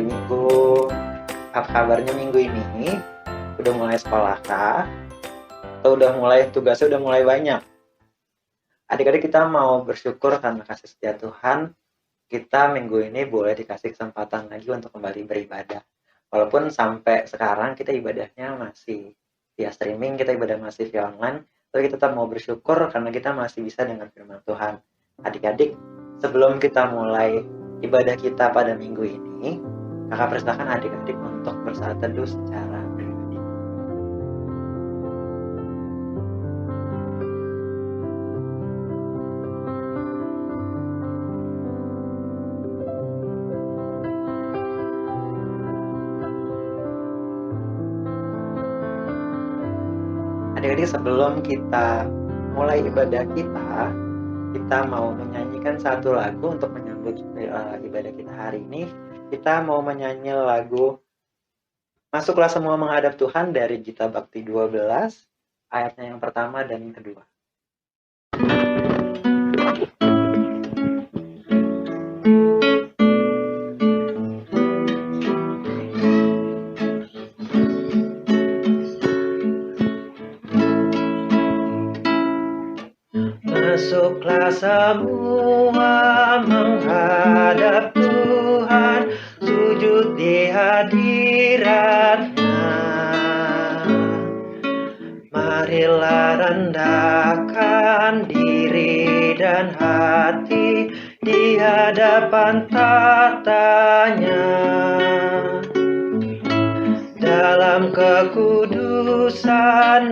hari Minggu. Apa kabarnya minggu ini? Udah mulai sekolah kah? Atau tugasnya udah mulai banyak? Adik-adik, kita mau bersyukur karena kasih setia Tuhan, kita minggu ini boleh dikasih kesempatan lagi untuk kembali beribadah. Walaupun sampai sekarang kita ibadahnya masih via streaming, kita ibadah masih via online, tapi kita tetap mau bersyukur karena kita masih bisa dengan firman Tuhan. Adik-adik, sebelum kita mulai ibadah kita pada minggu ini, kakak persilakan adik-adik untuk bersaat teduh secara pribadi. Adik-adik, sebelum kita mulai ibadah kita mau menyanyikan satu lagu untuk menyambut ibadah kita hari ini. Kita mau menyanyi lagu Masuklah Semua Menghadap Tuhan dari Gita Bakti 12, ayatnya yang pertama dan yang kedua. Masuklah semua menghadap Tuhan, sujud di hadirat-Nya. Marilah rendahkan diri dan hati di hadapan tata-Nya. Dalam kekudusan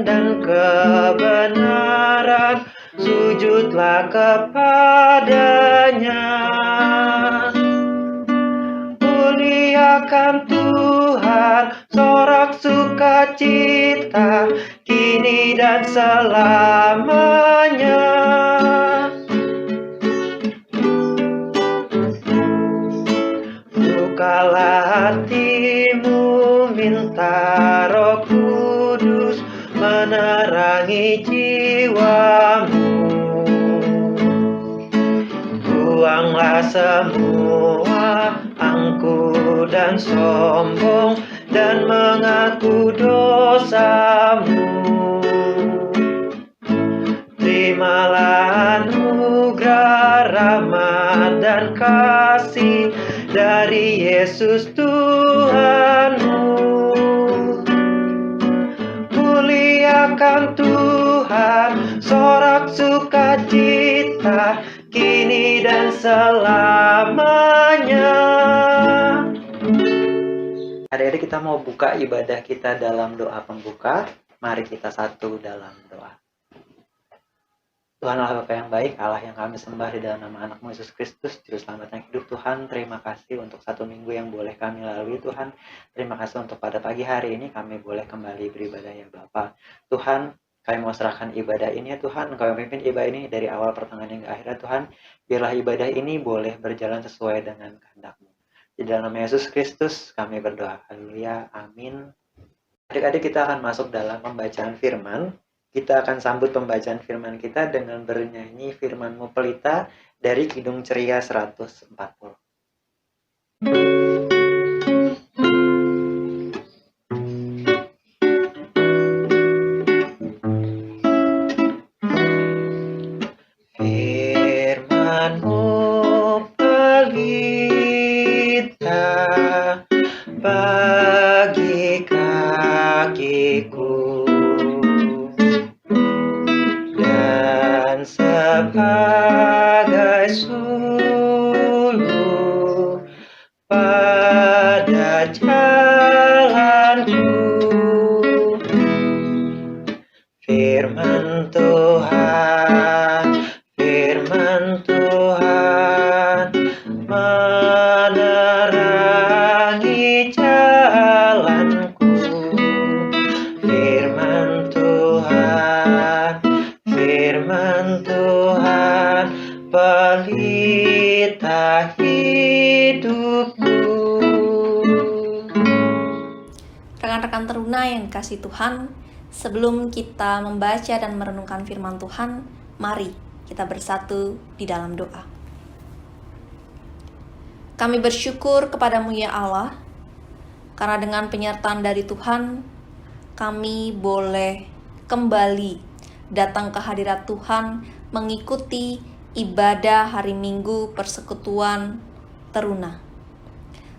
dan kebenaran, sujudlah kepadanya. Muliakan Tuhan, sorak sukacita, kini dan selamanya. Bukalah hatimu, minta Roh Kudus menerangi jiwamu. Buanglah semua angku dan sombong dan mengaku dosamu. Terimalah anugerah, rahmat dan kasih dari Yesus Tuhanmu. Muliakan Tuhan, sorak sukacita, kini dan selamanya. Adik-adik, kita mau buka ibadah kita dalam doa pembuka. Mari kita satu dalam doa. Tuhan Allah Bapa yang baik, Allah yang kami sembah di dalam nama anak-Mu Yesus Kristus, Juru Selamat yang hidup. Tuhan, terima kasih untuk satu minggu yang boleh kami lalui. Tuhan, terima kasih untuk pada pagi hari ini kami boleh kembali beribadah ya Bapa. Tuhan, kami mau serahkan ibadah ini ya Tuhan. Engkau yang pimpin ibadah ini dari awal pertengahan hingga akhir ya Tuhan. Biarlah ibadah ini boleh berjalan sesuai dengan kehendak-Mu. Di dalam nama Yesus Kristus kami berdoa. Haleluya. Amin. Adik-adik, kita akan masuk dalam pembacaan firman. Kita akan sambut pembacaan firman kita dengan bernyanyi Firman-Mu Pelita dari Kidung Ceria 140. Firman-Mu pelita bagi kakiku dan sebagai suluh pada jalanku. Firman Tuhan menerangi jalanku. Firman Tuhan pelita hidupku. Rekan-rekan teruna yang dikasihi Tuhan, sebelum kita membaca dan merenungkan firman Tuhan, mari kita bersatu di dalam doa. Kami bersyukur kepadamu ya Allah, Karena dengan penyertaan dari Tuhan, kami boleh kembali datang ke hadirat Tuhan mengikuti ibadah hari Minggu persekutuan teruna.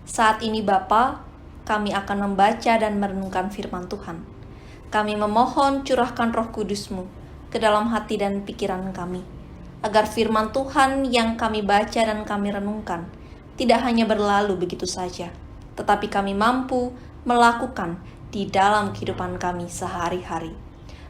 Saat ini Bapa, kami akan membaca dan merenungkan firman Tuhan. Kami memohon curahkan Roh Kudus-Mu ke dalam hati dan pikiran kami, agar firman Tuhan yang kami baca dan kami renungkan tidak hanya berlalu begitu saja, tetapi kami mampu melakukan di dalam kehidupan kami sehari-hari.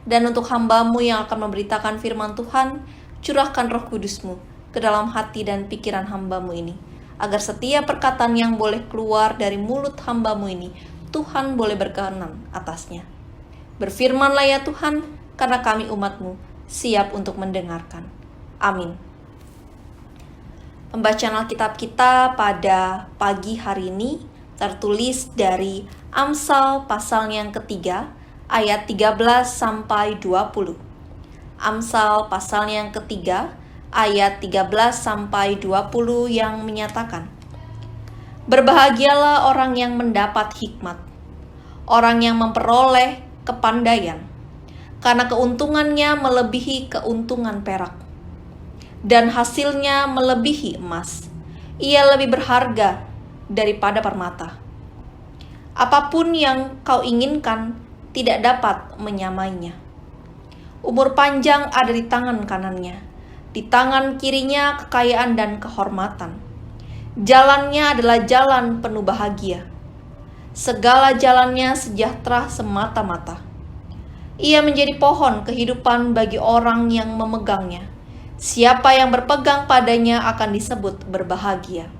Dan untuk hamba-Mu yang akan memberitakan firman Tuhan, curahkan Roh Kudus-Mu ke dalam hati dan pikiran hamba-Mu ini, agar setiap perkataan yang boleh keluar dari mulut hamba-Mu ini, Tuhan boleh berkenan atasnya. Berfirmanlah ya Tuhan, karena kami umat-Mu siap untuk mendengarkan. Amin. Pembacaan Alkitab kita pada pagi hari ini tertulis dari Amsal pasal yang ketiga, ayat 13 sampai 20. Amsal pasal yang ketiga, ayat 13 sampai 20 yang menyatakan, "Berbahagialah orang yang mendapat hikmat, orang yang memperoleh kepandaian, karena keuntungannya melebihi keuntungan perak, dan hasilnya melebihi emas. Ia lebih berharga daripada permata. Apapun yang kau inginkan tidak dapat menyamainya. Umur panjang ada di tangan kanannya, di tangan kirinya kekayaan dan kehormatan. Jalannya adalah jalan penuh bahagia. Segala jalannya sejahtera semata-mata. Ia menjadi pohon kehidupan bagi orang yang memegangnya. Siapa yang berpegang padanya akan disebut berbahagia."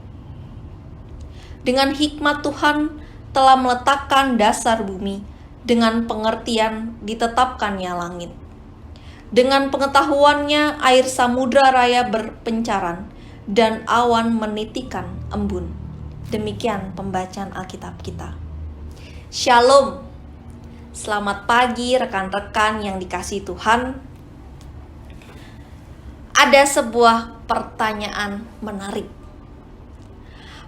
Dengan hikmat Tuhan telah meletakkan dasar bumi, dengan pengertian ditetapkannya langit. Dengan pengetahuannya air samudra raya berpencaran, dan awan menitikan embun. Demikian pembacaan Alkitab kita. Shalom. Selamat pagi rekan-rekan yang dikasihi Tuhan. Ada sebuah pertanyaan menarik.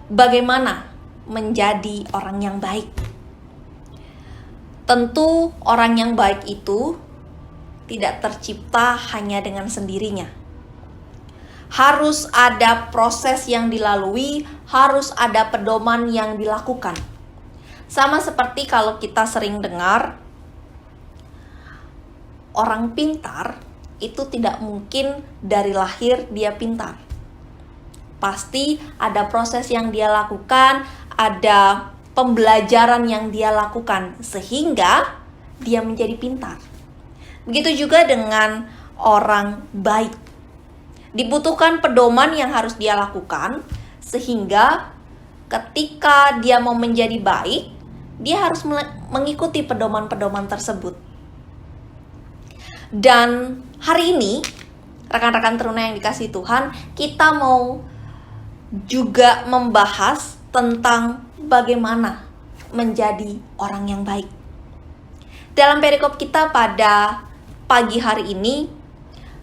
Bagaimana menjadi orang yang baik? Tentu orang yang baik itu tidak tercipta hanya dengan sendirinya. Harus ada proses yang dilalui, harus ada pedoman yang dilakukan. Sama seperti kalau kita sering dengar, orang pintar itu tidak mungkin dari lahir dia pintar. Pasti ada proses yang dia lakukan, ada pembelajaran yang dia lakukan, sehingga dia menjadi pintar. Begitu juga dengan orang baik. Dibutuhkan pedoman yang harus dia lakukan, sehingga ketika dia mau menjadi baik, dia harus mengikuti pedoman-pedoman tersebut. Dan hari ini, rekan-rekan teruna yang dikasihi Tuhan, kita mau juga membahas tentang bagaimana menjadi orang yang baik. Dalam perikop kita pada pagi hari ini,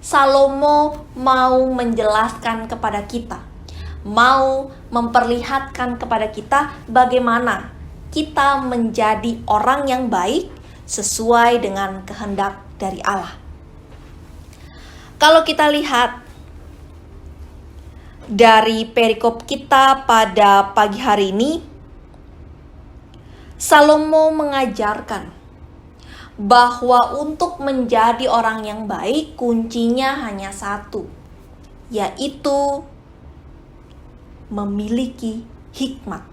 Salomo mau menjelaskan kepada kita, mau memperlihatkan kepada kita bagaimana kita menjadi orang yang baik sesuai dengan kehendak dari Allah. Kalau kita lihat dari perikop kita pada pagi hari ini, Salomo mengajarkan bahwa untuk menjadi orang yang baik, kuncinya hanya satu, yaitu memiliki hikmat.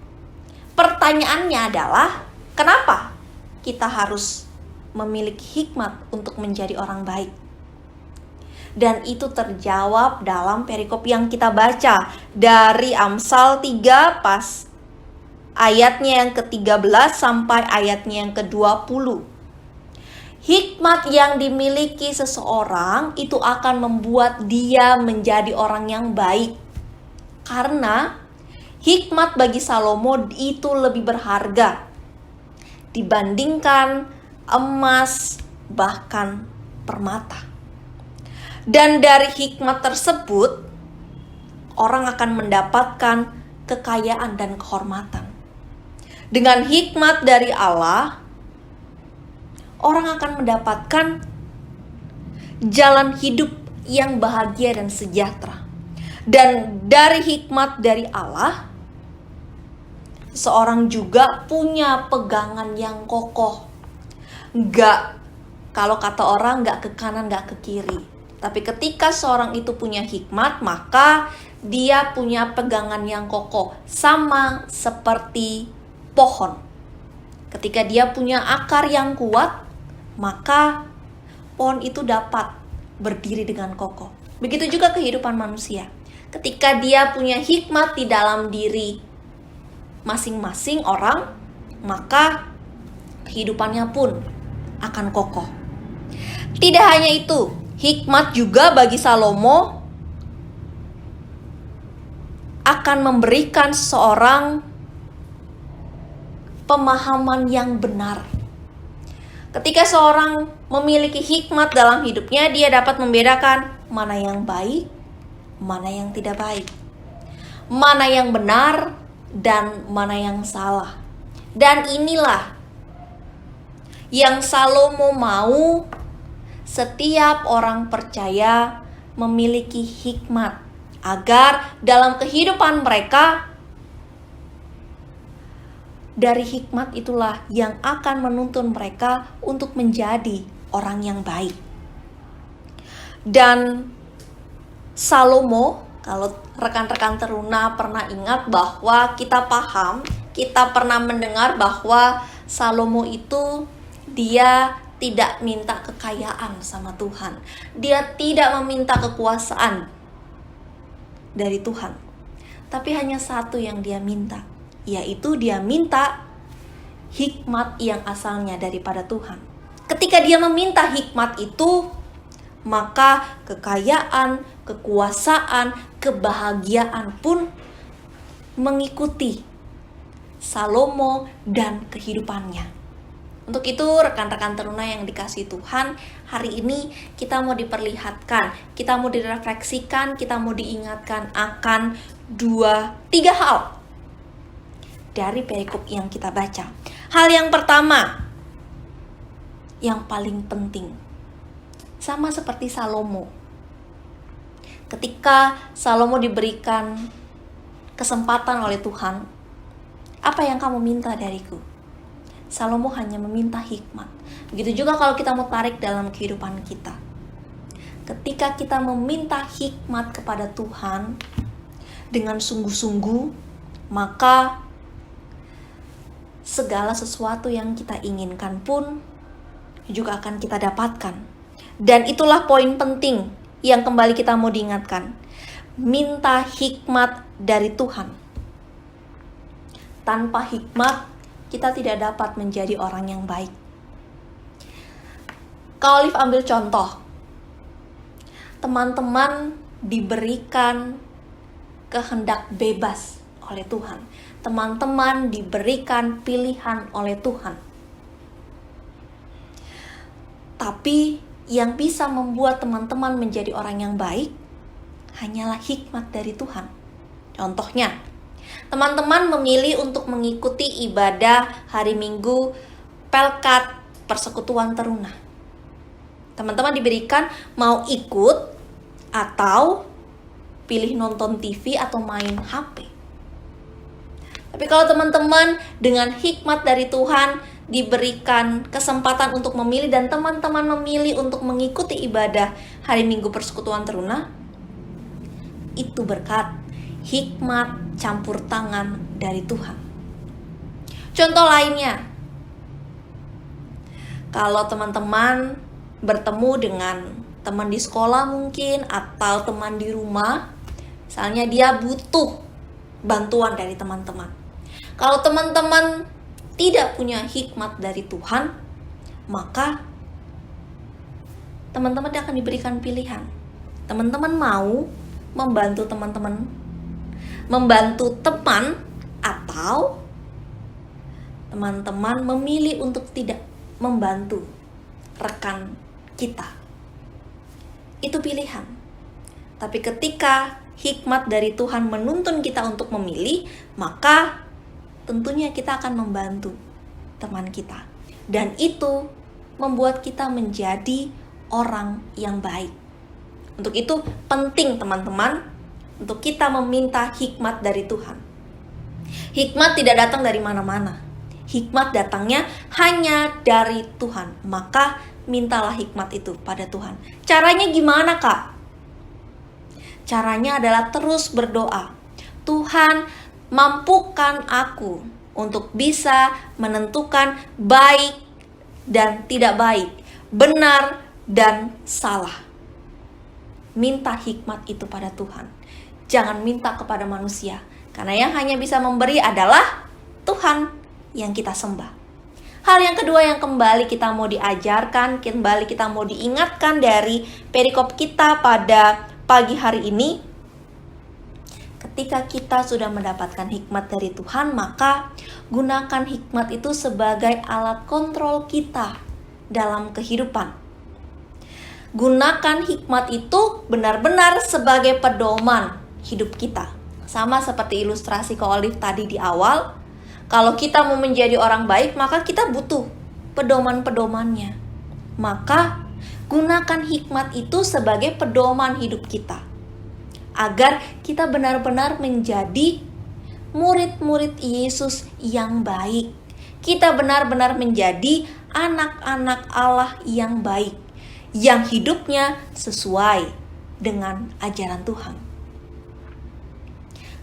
Pertanyaannya adalah, kenapa kita harus memiliki hikmat untuk menjadi orang baik? Dan itu terjawab dalam perikop yang kita baca dari Amsal 3 pas ayatnya yang ke-13 sampai ayatnya yang ke-20. Hikmat yang dimiliki seseorang itu akan membuat dia menjadi orang yang baik. Karena hikmat bagi Salomo itu lebih berharga dibandingkan emas, bahkan permata. Dan dari hikmat tersebut, orang akan mendapatkan kekayaan dan kehormatan. Dengan hikmat dari Allah, orang akan mendapatkan jalan hidup yang bahagia dan sejahtera. Dan dari hikmat dari Allah, seorang juga punya pegangan yang kokoh. Kalau kata orang, nggak ke kanan, nggak ke kiri. Tapi ketika seorang itu punya hikmat, maka dia punya pegangan yang kokoh. Sama seperti pohon. Ketika dia punya akar yang kuat, maka pohon itu dapat berdiri dengan kokoh. Begitu juga kehidupan manusia. Ketika dia punya hikmat di dalam diri masing-masing orang, maka kehidupannya pun akan kokoh. Tidak hanya itu, hikmat juga bagi Salomo akan memberikan seorang pemahaman yang benar. Ketika seorang memiliki hikmat dalam hidupnya, dia dapat membedakan mana yang baik, mana yang tidak baik, mana yang benar, dan mana yang salah. Dan inilah yang Salomo mau setiap orang percaya memiliki hikmat, agar dalam kehidupan mereka, dari hikmat itulah yang akan menuntun mereka untuk menjadi orang yang baik. Dan Salomo, kalau rekan-rekan teruna pernah ingat bahwa kita pernah mendengar bahwa Salomo itu dia tidak minta kekayaan sama Tuhan. Dia tidak meminta kekuasaan dari Tuhan. Tapi hanya satu yang dia minta, yaitu dia minta hikmat yang asalnya daripada Tuhan. Ketika dia meminta hikmat itu, maka kekayaan, kekuasaan, kebahagiaan pun mengikuti Salomo dan kehidupannya. Untuk itu rekan-rekan teruna yang dikasihi Tuhan, hari ini kita mau diperlihatkan, kita mau direfleksikan, kita mau diingatkan akan 3 hal dari perikop yang kita baca. Hal yang pertama, yang paling penting, sama seperti Salomo. Ketika Salomo diberikan kesempatan oleh Tuhan, apa yang kamu minta dariku? Salomo hanya meminta hikmat. Begitu juga kalau kita mau tarik dalam kehidupan kita. Ketika kita meminta hikmat kepada Tuhan dengan sungguh-sungguh, maka segala sesuatu yang kita inginkan pun juga akan kita dapatkan. Dan itulah poin penting yang kembali kita mau diingatkan. Minta hikmat dari Tuhan. Tanpa hikmat, kita tidak dapat menjadi orang yang baik. Kak Olive ambil contoh. Teman-teman diberikan kehendak bebas oleh Tuhan. Teman-teman diberikan pilihan oleh Tuhan. Tapi yang bisa membuat teman-teman menjadi orang yang baik hanyalah hikmat dari Tuhan. Contohnya, teman-teman memilih untuk mengikuti ibadah hari Minggu Pelkat Persekutuan Teruna. Teman-teman diberikan mau ikut atau pilih nonton TV atau main HP. Tapi kalau teman-teman dengan hikmat dari Tuhan diberikan kesempatan untuk memilih dan teman-teman memilih untuk mengikuti ibadah hari Minggu Persekutuan Teruna, itu berkat hikmat campur tangan dari Tuhan. Contoh lainnya, kalau teman-teman bertemu dengan teman di sekolah mungkin atau teman di rumah, misalnya dia butuh bantuan dari teman-teman. Kalau teman-teman tidak punya hikmat dari Tuhan, maka teman-teman akan diberikan pilihan. Teman-teman mau membantu teman-teman, membantu teman, atau teman-teman memilih untuk tidak membantu rekan kita. Itu pilihan. Tapi ketika hikmat dari Tuhan menuntun kita untuk memilih, maka tentunya kita akan membantu teman kita. Dan itu membuat kita menjadi orang yang baik. Untuk itu penting teman-teman, untuk kita meminta hikmat dari Tuhan. Hikmat tidak datang dari mana-mana. Hikmat datangnya hanya dari Tuhan. Maka mintalah hikmat itu pada Tuhan. Caranya gimana, Kak? Caranya adalah terus berdoa. Tuhan, mampukan aku untuk bisa menentukan baik dan tidak baik, benar dan salah. Minta hikmat itu pada Tuhan. Jangan minta kepada manusia, karena yang hanya bisa memberi adalah Tuhan yang kita sembah. Hal yang kedua yang kembali kita mau diajarkan, kembali kita mau diingatkan dari perikop kita pada pagi hari ini, ketika kita sudah mendapatkan hikmat dari Tuhan, maka gunakan hikmat itu sebagai alat kontrol kita dalam kehidupan. Gunakan hikmat itu benar-benar sebagai pedoman hidup kita. Sama seperti ilustrasi Ko Olive tadi di awal, kalau kita mau menjadi orang baik, maka kita butuh pedoman-pedomannya. Maka gunakan hikmat itu sebagai pedoman hidup kita, agar kita benar-benar menjadi murid-murid Yesus yang baik. Kita benar-benar menjadi anak-anak Allah yang baik, yang hidupnya sesuai dengan ajaran Tuhan.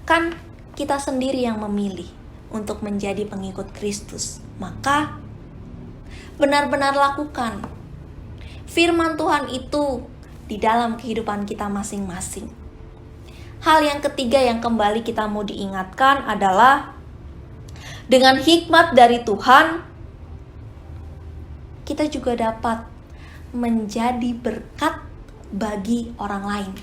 Kan kita sendiri yang memilih untuk menjadi pengikut Kristus. Maka benar-benar lakukan firman Tuhan itu di dalam kehidupan kita masing-masing. Hal yang ketiga yang kembali kita mau diingatkan adalah dengan hikmat dari Tuhan, kita juga dapat menjadi berkat bagi orang lain.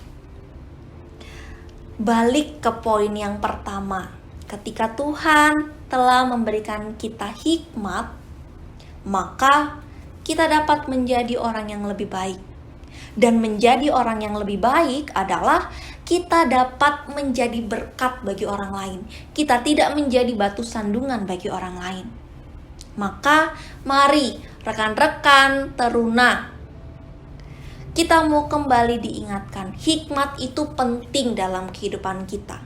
Balik ke poin yang pertama, ketika Tuhan telah memberikan kita hikmat, maka kita dapat menjadi orang yang lebih baik. Dan menjadi orang yang lebih baik adalah kita dapat menjadi berkat bagi orang lain. Kita tidak menjadi batu sandungan bagi orang lain. Maka mari rekan-rekan teruna, kita mau kembali diingatkan, hikmat itu penting dalam kehidupan kita.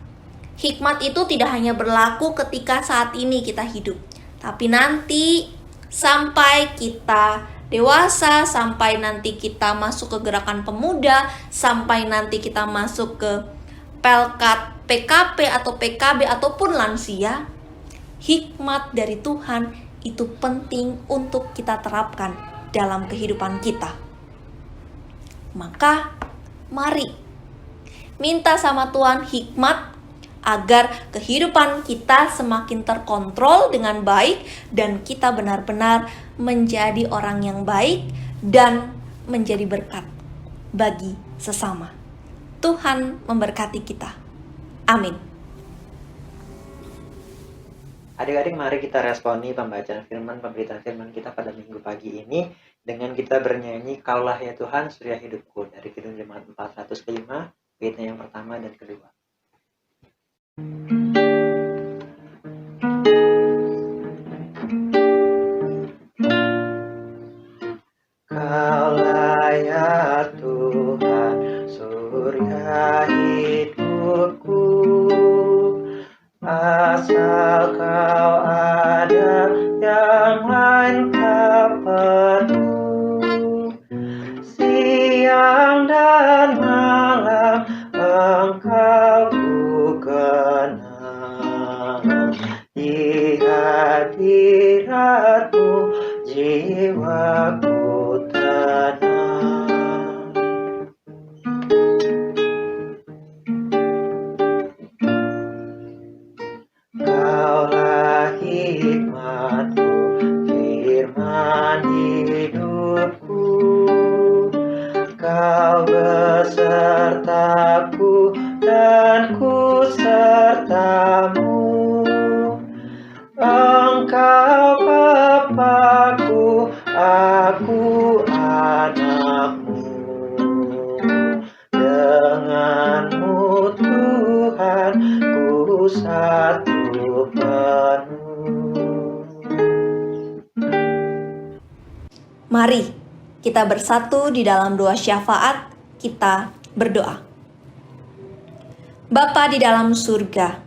Hikmat itu tidak hanya berlaku ketika saat ini kita hidup, tapi nanti sampai kita dewasa, sampai nanti kita masuk ke gerakan pemuda, sampai nanti kita masuk ke Pelkat, PKP atau PKB ataupun lansia, hikmat dari Tuhan itu penting untuk kita terapkan dalam kehidupan kita. Maka mari minta sama Tuhan hikmat agar kehidupan kita semakin terkontrol dengan baik dan kita benar-benar menjadi orang yang baik dan menjadi berkat bagi sesama. Tuhan memberkati kita. Amin. Adik-adik, mari kita responi pembacaan firman, pemberitaan firman kita pada minggu pagi ini dengan kita bernyanyi Kaulah ya Tuhan Surya Hidupku dari Kidung Jemaat 405, baitnya yang pertama dan kedua. Kaulah ya Tuhan surya hidupku, asal Kau ada yang lain tak perlu. Siang dan malam Engkau ku kenal, di hadirat-Mu jiwaku tenang. Kaulah hikmat-Ku, firman hidupku, Kau besertaku dan ku sertamu. Engkau Bapa-Ku, aku Mari kita bersatu di dalam doa syafaat, kita berdoa. Bapa di dalam surga,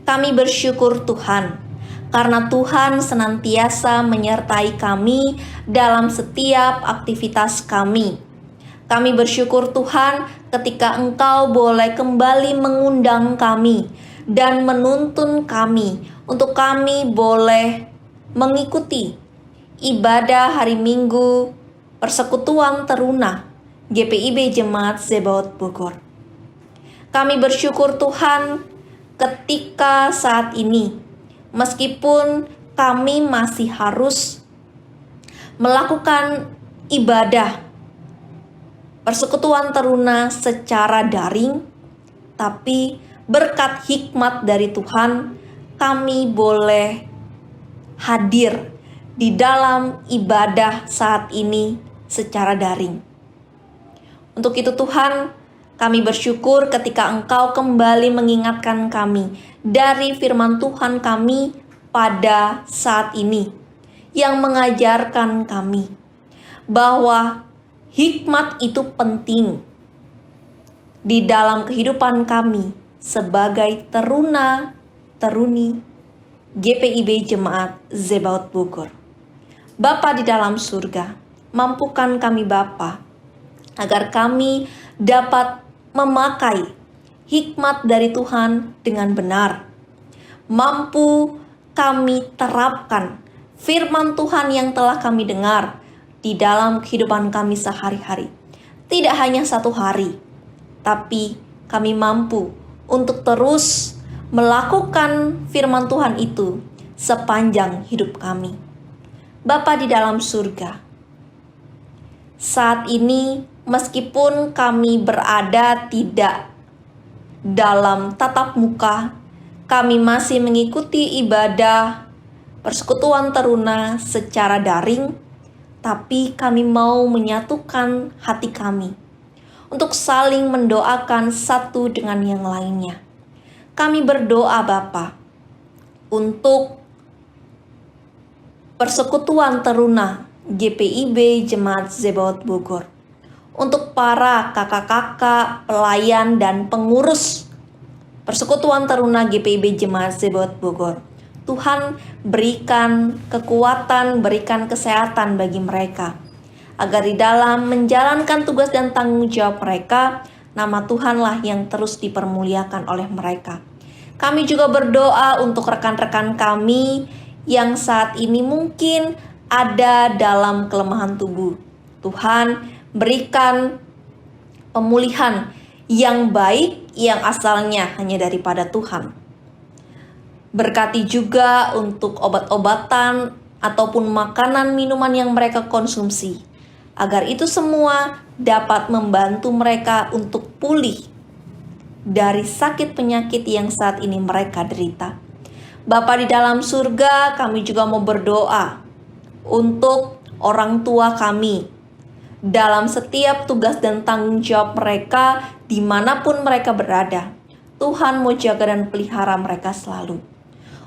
kami bersyukur Tuhan, karena Tuhan senantiasa menyertai kami dalam setiap aktivitas kami. Kami bersyukur Tuhan ketika Engkau boleh kembali mengundang kami dan menuntun kami untuk kami boleh mengikuti ibadah hari Minggu Persekutuan Teruna GPIB Jemaat Zebaot Bogor. Kami bersyukur Tuhan ketika saat ini, meskipun kami masih harus melakukan ibadah Persekutuan Teruna secara daring, tapi berkat hikmat dari Tuhan, kami boleh hadir di dalam ibadah saat ini secara daring. Untuk itu Tuhan, kami bersyukur ketika Engkau kembali mengingatkan kami dari firman Tuhan kami pada saat ini, yang mengajarkan kami bahwa hikmat itu penting di dalam kehidupan kami sebagai teruna-teruni GPIB Jemaat Zebaot Bogor. Bapa di dalam surga, mampukan kami Bapa, agar kami dapat memakai hikmat dari Tuhan dengan benar. Mampu kami terapkan firman Tuhan yang telah kami dengar di dalam kehidupan kami sehari-hari. Tidak hanya satu hari, tapi kami mampu untuk terus melakukan firman Tuhan itu sepanjang hidup kami. Bapa di dalam surga, saat ini meskipun kami berada tidak dalam tatap muka, kami masih mengikuti ibadah Persekutuan Teruna secara daring, tapi kami mau menyatukan hati kami untuk saling mendoakan satu dengan yang lainnya. Kami berdoa Bapa untuk Persekutuan Teruna GPIB Jemaat Zebaot Bogor, untuk para kakak-kakak, pelayan, dan pengurus Persekutuan Teruna GPIB Jemaat Zebaot Bogor. Tuhan berikan kekuatan, berikan kesehatan bagi mereka, agar di dalam menjalankan tugas dan tanggung jawab mereka, nama Tuhanlah yang terus dipermuliakan oleh mereka. Kami juga berdoa untuk rekan-rekan kami yang saat ini mungkin ada dalam kelemahan tubuh. Tuhan berikan pemulihan yang baik yang asalnya hanya daripada Tuhan. Berkati juga untuk obat-obatan ataupun makanan minuman yang mereka konsumsi, agar itu semua dapat membantu mereka untuk pulih dari sakit penyakit yang saat ini mereka derita. Bapa di dalam surga, kami juga mau berdoa untuk orang tua kami dalam setiap tugas dan tanggung jawab mereka dimanapun mereka berada. Tuhan mau jaga dan pelihara mereka selalu.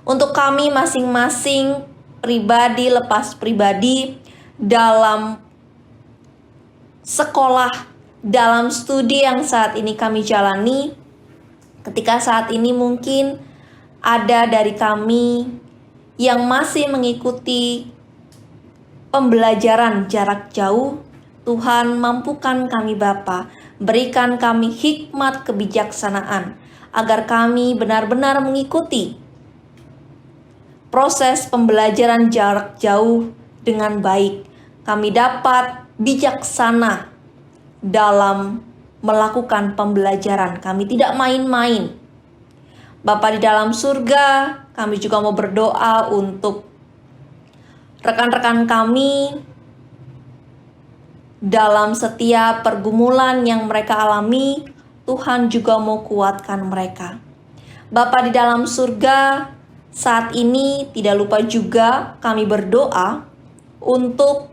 Untuk kami masing-masing pribadi lepas pribadi dalam sekolah, dalam studi yang saat ini kami jalani, ketika saat ini mungkin ada dari kami yang masih mengikuti pembelajaran jarak jauh, Tuhan mampukan kami Bapa, berikan kami hikmat kebijaksanaan, agar kami benar-benar mengikuti proses pembelajaran jarak jauh dengan baik. Kami dapat bijaksana dalam melakukan pembelajaran, kami tidak main-main. Bapa di dalam surga, kami juga mau berdoa untuk rekan-rekan kami dalam setiap pergumulan yang mereka alami. Tuhan juga mau kuatkan mereka. Bapa di dalam surga, saat ini tidak lupa juga kami berdoa untuk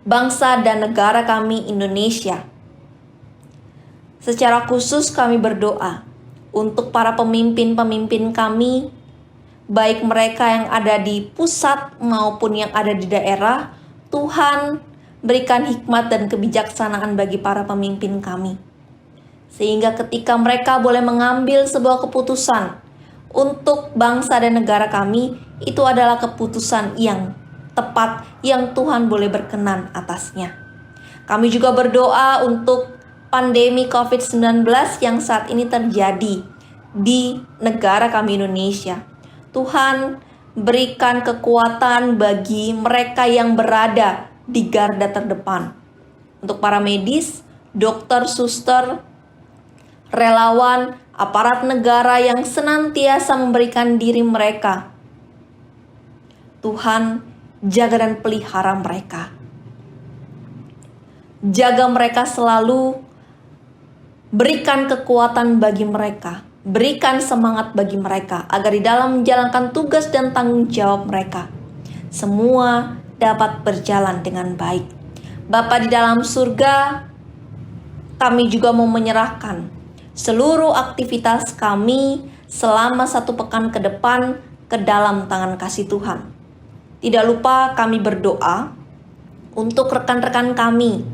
bangsa dan negara kami Indonesia. Secara khusus kami berdoa untuk para pemimpin-pemimpin kami, baik mereka yang ada di pusat maupun yang ada di daerah. Tuhan berikan hikmat dan kebijaksanaan bagi para pemimpin kami, sehingga ketika mereka boleh mengambil sebuah keputusan untuk bangsa dan negara kami, itu adalah keputusan yang tepat, yang Tuhan boleh berkenan atasnya. Kami juga berdoa untuk pandemi COVID-19 yang saat ini terjadi di negara kami Indonesia. Tuhan berikan kekuatan bagi mereka yang berada di garda terdepan. Untuk para medis, dokter, suster, relawan, aparat negara yang senantiasa memberikan diri mereka. Tuhan, jaga dan pelihara mereka. Jaga mereka selalu, berikan kekuatan bagi mereka, berikan semangat bagi mereka, agar di dalam menjalankan tugas dan tanggung jawab mereka, semua dapat berjalan dengan baik. Bapa di dalam surga, kami juga mau menyerahkan seluruh aktivitas kami selama 1 pekan ke depan ke dalam tangan kasih Tuhan. Tidak lupa kami berdoa untuk rekan-rekan kami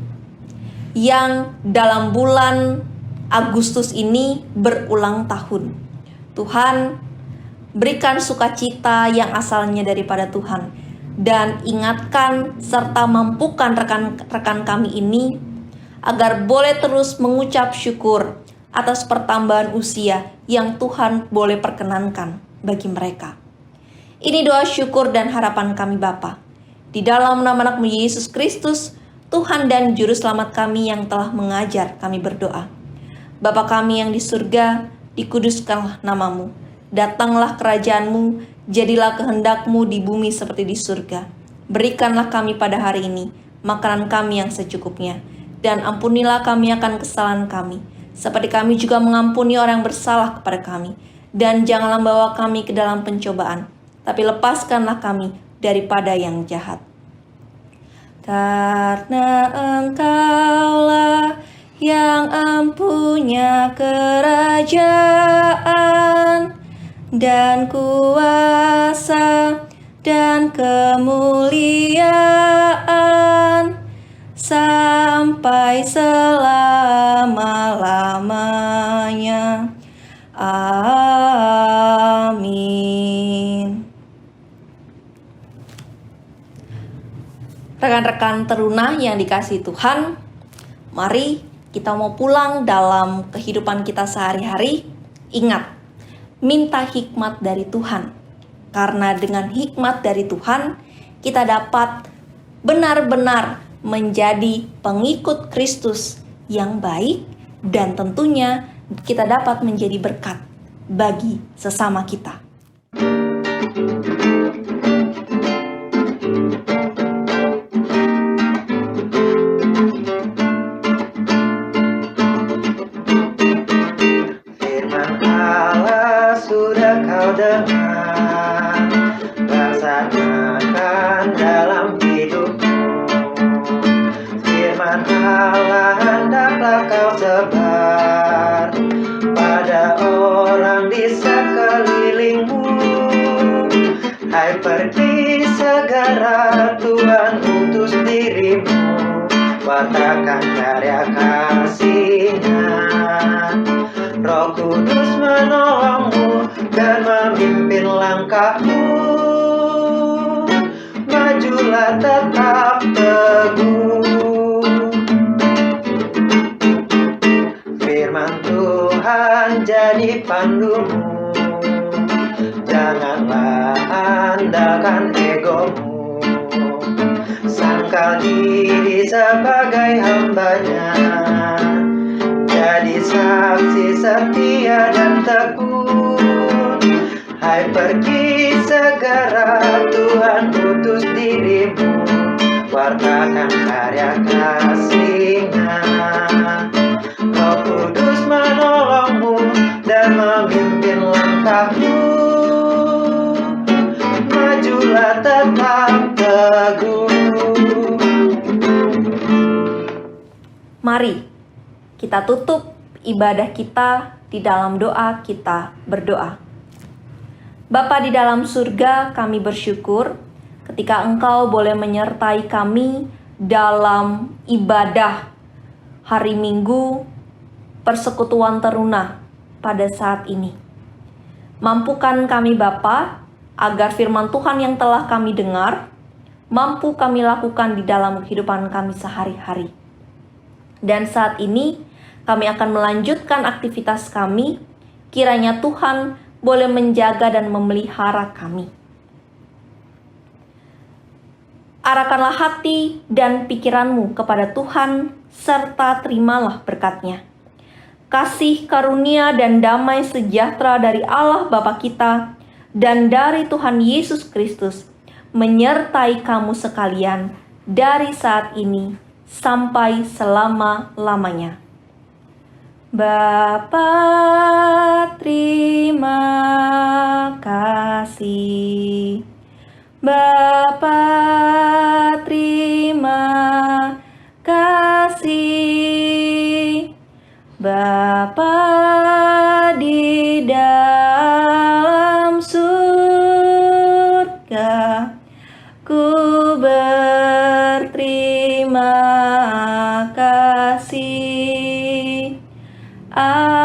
yang dalam bulan Agustus ini berulang tahun. Tuhan, berikan sukacita yang asalnya daripada Tuhan, dan ingatkan serta mampukan rekan-rekan kami ini agar boleh terus mengucap syukur atas pertambahan usia yang Tuhan boleh perkenankan bagi mereka. Ini doa syukur dan harapan kami Bapa. Di dalam nama anak-Mu Yesus Kristus, Tuhan dan Juru Selamat kami yang telah mengajar kami berdoa. Bapa kami yang di surga, dikuduskanlah nama-Mu. Datanglah kerajaan-Mu, jadilah kehendak-Mu di bumi seperti di surga. Berikanlah kami pada hari ini makanan kami yang secukupnya. Dan ampunilah kami akan kesalahan kami, seperti kami juga mengampuni orang yang bersalah kepada kami. Dan janganlah bawa kami ke dalam pencobaan, tapi lepaskanlah kami daripada yang jahat. Karena Engkaulah yang empunya kerajaan dan kuasa dan kemuliaan sampai selama-lamanya. Amin. Rekan-rekan teruna yang dikasihi Tuhan, mari kita mau pulang dalam kehidupan kita sehari-hari. Ingat, minta hikmat dari Tuhan. Karena dengan hikmat dari Tuhan, kita dapat benar-benar menjadi pengikut Kristus yang baik, dan tentunya kita dapat menjadi berkat bagi sesama kita. Dengar, laksanakan dalam hidupmu. Firman Allah hendaklah kau sebar pada orang di sekelilingmu. Hai, pergi segera, Tuhan utus dirimu, wartakan karya kasih-Nya. Roh Kudus menolongmu dan memimpin langkahmu. Majulah tetap teguh. Firman Tuhan jadi pandumu. Janganlah andalkan egomu. Sangkal diri sebagai hamba-Nya. Jadi saksi setia dan tekun. Hai, pergi segera, Tuhan utus dirimu, wartakan karya kasih-Nya. Roh Kudus menolongmu dan memimpin langkahmu. Majulah tetap teguh. Mari kita tutup ibadah kita di dalam doa. Kita berdoa. Bapa di dalam surga, kami bersyukur ketika Engkau boleh menyertai kami dalam ibadah hari Minggu persekutuan teruna pada saat ini. Mampukan kami Bapa, agar firman Tuhan yang telah kami dengar, mampu kami lakukan di dalam kehidupan kami sehari-hari. Dan saat ini, kami akan melanjutkan aktivitas kami, kiranya Tuhan boleh menjaga dan memelihara kami. Arahkanlah hati dan pikiranmu kepada Tuhan, serta terimalah berkat-Nya. Kasih karunia dan damai sejahtera dari Allah Bapa kita dan dari Tuhan Yesus Kristus menyertai kamu sekalian dari saat ini sampai selama-lamanya. Bapa, terima kasih. Bapa, terima kasih. Bapa di dalam surga, ku berterima kasih. Amin.